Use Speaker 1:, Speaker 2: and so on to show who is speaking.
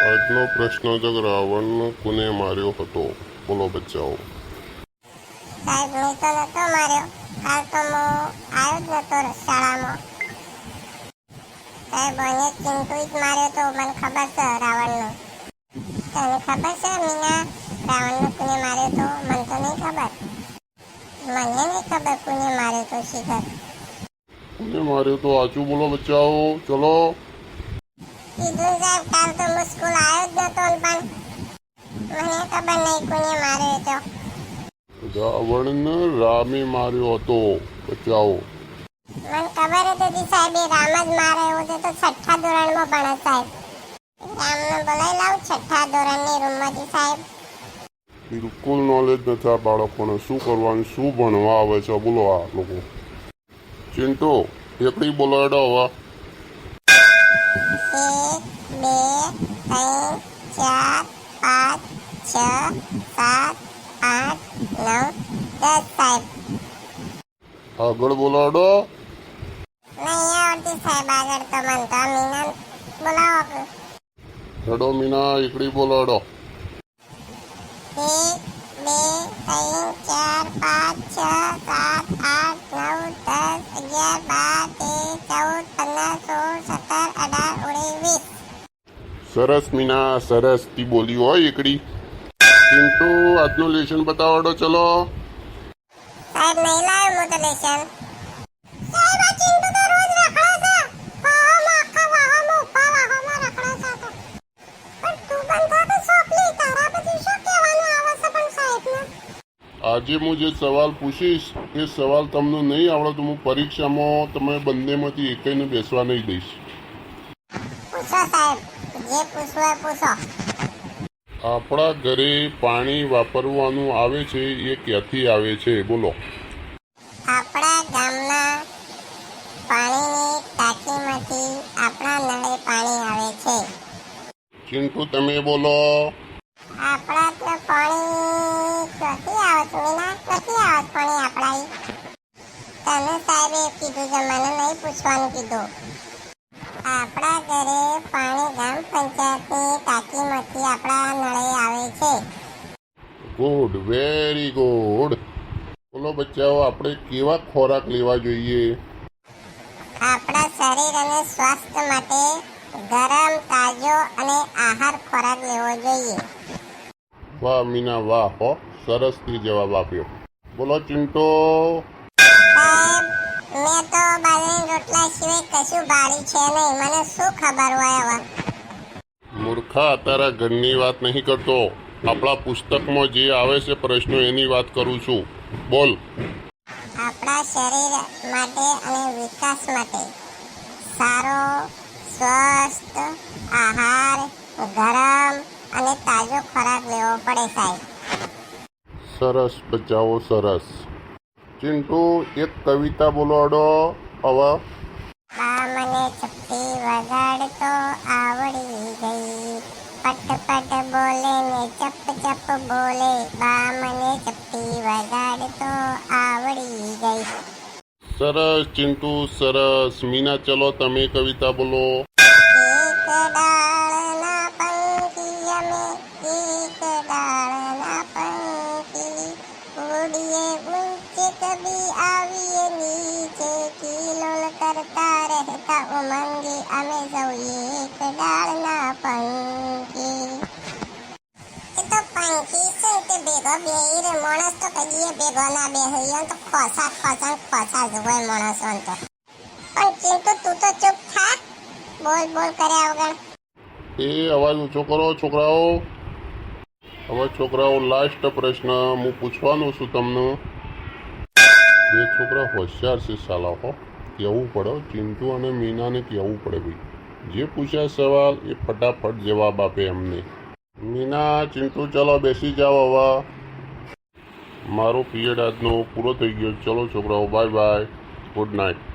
Speaker 1: આજનો પ્રશ્ન છે કે રાવણ કોને માર્યો હતો? બોલો બચ્ચાઓ.
Speaker 2: સાહેબ મેં તો નતો માર્યો. કાલ તો હું આવ્યો જ નતો શાળામાં. સાહેબ મને ચિંટુ જ માર્યો તો મને ખબર છે રાવણનો. તને ખબર છે મીના રાવણનો કોને માર્યો તો? મને તો નહીં ખબર. મને નહીં ખબર કોને માર્યો તો શિખર.
Speaker 1: કોને માર્યો તો આચું બોલો બચ્ચાઓ. ચલો.
Speaker 2: કીધું સાહેબ કાલ તો હું સ્કૂલ આવ્યો જ નતો પણ મને ખબર નહીં કોને માર્યો તો.
Speaker 1: રાવણને રામે માર્યો હતો બચ્ચાઓ.
Speaker 2: મને ખબર હતી સાહેબ એ રામ જ મારે એવું તો છઠ્ઠા ધોરણમાં ભણે સાહેબ. રામને બોલાવી લાવું છઠ્ઠા ધોરણની રૂમમાંથી સાહેબ.
Speaker 1: બિલકુલ નોલેજ નથી આ બાળકોને. શું કરવાનું, શું ભણવા આવે છે બોલો આ લોકો. ચિંટુ એકડી બોલાડો હવે.
Speaker 2: 1 2 3 4 5 6 7 8 9 10 સાહેબ.
Speaker 1: આગળ બોલાડો.
Speaker 2: નહીં આવડતી સાહેબ આગળ તો મને તો મીના બોલાવો.
Speaker 1: હેડો મીના એકડી બોલાડો.
Speaker 2: 1 2 3 4 5 6 7 8 9 10 11 12 13 14 15 16 17 18 19 20.
Speaker 1: સરસ મીના સરસ તી બોલી હોય એકડી. ચિંટુ આજનું લેશન બતાવડો ચલો.
Speaker 2: સાહેબ નહીં લાવ્યો હું તો લેશન. સાહેબ આ ચિંટુ તો રોજ રખડે છે. વાહોમાં આખા વાહોમાં ઉભા વાહોમાં રખડે છે તો. પણ તું બંધા તો સોપલી તારા બધું શું કહેવાનું આવે છે પણ સાહેબને?
Speaker 1: આજે હું જે સવાલ પૂછીશ એ સવાલ તમને નહીં આવડે તો હું પરીક્ષામાં તમે બંનેમાંથી એકઈને બેસવા નહીં દઈશ.
Speaker 2: પૂછો સાહેબ જે પૂછવું હોય પૂછો.
Speaker 1: આપણા ઘરે પાણી વાપરવાનું આવે છે એ ક્યાંથી આવે છે બોલો.
Speaker 2: આપણા ગામના પાણીની ટાંકીમાંથી આપણા નળે પાણી આવે છે.
Speaker 1: ચિંટુ તમે બોલો.
Speaker 2: આપણા તો પાણી ક્યાંથી આવે છે મીના? ક્યાંથી આવે છે પાણી આપણા ઈ? તને સાહેબે કીધું છે મને નહીં પૂછવાનું કીધું. આપણા ઘરે પાણી ગ્રામ પંચાયતની ટાંકીમાંથી આપણા નળે આવે છે.
Speaker 1: Good, very good. બોલો બચ્ચાઓ આપણે કેવા ખોરાક લેવા જોઈએ?
Speaker 2: આપણા શરીર અને સ્વાસ્થ્ય માટે ગરમ તાજો અને આહાર ખોરાક લેવો જોઈએ.
Speaker 1: વાહ મીના વાહ હો, સરસથી જવાબ આપ્યો. બોલો ચિંટુ.
Speaker 2: સાહેબ મેં તો બાજરીના રોટલા સિવાય કશું ભાળ્યું છે નહીં. મને શું ખબર હોય હવે?
Speaker 1: મૂર્ખા તારા ઘરની વાત નહીં કરતો. આપણા પુસ્તકમાં જે આવે છે પ્રશ્નો એની વાત કરું છું. બોલ.
Speaker 2: આપણા શરીર માટે અને વિકાસ માટે સારો સ્વસ્થ આહાર ગરમ અને તાજો ખોરાક લેવો પડે સાહેબ.
Speaker 1: સરસ બચ્ચાઓ સરસ. ચિંટુ એક કવિતા બોલાડો હવે.
Speaker 2: બા મને ચપટી વગાડતો આવડી ગઈ. પટ પટ બોલે ને ચપ ચપ બોલે. બા મને ચપટી વગાડતો આવડી ગઈ.
Speaker 1: સરસ ચિંટુ સરસ. મીના ચલો તમે કવિતા બોલો.
Speaker 2: એક ડાળના પંખી અમે એક ડાળના પંખી ઉડીએ ઊંચે કભી આવીએ નીચે કિલોલ કરતા રહેતા ઉમંગે અમે સૌ એક ડાળના પંખી. એ તો પંખી છે તે ભેગો બેહી રે માણસ તો કદીએ ભેગો ના બેહી તો ખોસા જ હોય માણસો તો. પણ ચિંટુ તું તો ચૂપ થા. બોલ બોલ કર્યા વગર.
Speaker 1: એ અવાજ ઓછો કરો છોકરાઓ. હવે છોકરાઓ લાસ્ટ પ્રશ્ન હું પૂછવાનું છું તમને. બે છોકરા હોશિયાર છે સાલા હો. કહેવું પડે ચિંટુ અને મીનાને કહેવું પડે ભાઈ. જે પૂછ્યા સવાલ એ ફટાફટ જવાબ આપે એમને. મીના ચિંટુ ચલો બેસી જાઓ હવે. મારો પીરિયડ આજનો પૂરો થઈ ગયો. ચલો છોકરાઓ બાય બાય. Good night.